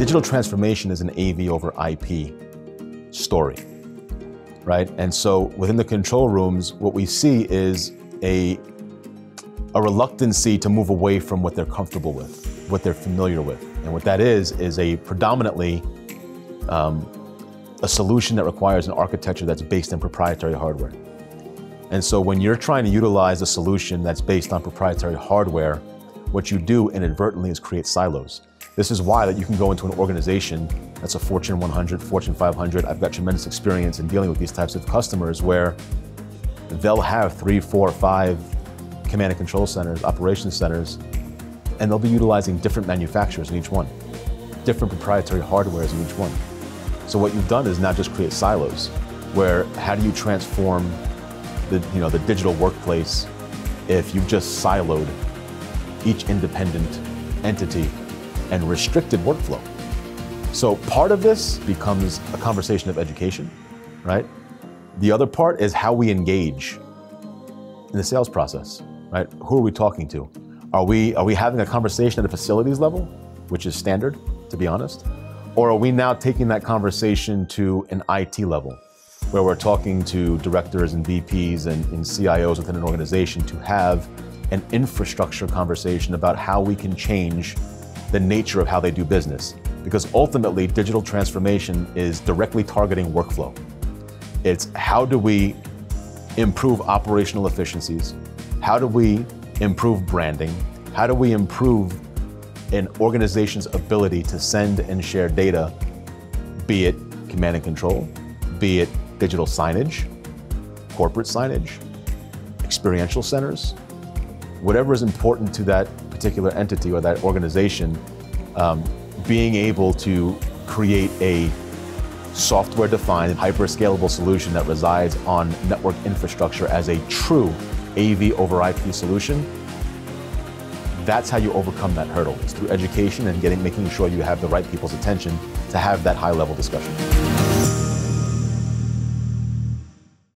Digital transformation is an AV over IP story, right? And so within the control rooms, what we see is a reluctancy to move away from what they're comfortable with, what they're familiar with. And what that is a predominantly a solution that requires an architecture that's based on proprietary hardware. And so when you're trying to utilize a solution that's based on proprietary hardware, what you do inadvertently is create silos. This is why that you can go into an organization that's a Fortune 100, Fortune 500. I've got tremendous experience in dealing with these types of customers where they'll have 3, 4, 5 command and control centers, operations centers, and they'll be utilizing different manufacturers in each one, different proprietary hardwares in each one. So what you've done is not just create silos, where how do you transform the digital workplace if you've just siloed each independent entity and restricted workflow? So part of this becomes a conversation of education, right? The other part is how we engage in the sales process, right? Who are we talking to? Are we having a conversation at a facilities level, which is standard, to be honest? Or are we now taking that conversation to an IT level, where we're talking to directors and VPs and CIOs within an organization to have an infrastructure conversation about how we can change the nature of how they do business? Because ultimately, digital transformation is directly targeting workflow. It's how do we improve operational efficiencies? How do we improve branding? How do we improve an organization's ability to send and share data, be it command and control, be it digital signage, corporate signage, experiential centers, whatever is important to that particular entity or that organization, being able to create a software-defined, hyper-scalable solution that resides on network infrastructure as a true AV over IP solution. That's how you overcome that hurdle. It's through education and making sure you have the right people's attention to have that high-level discussion.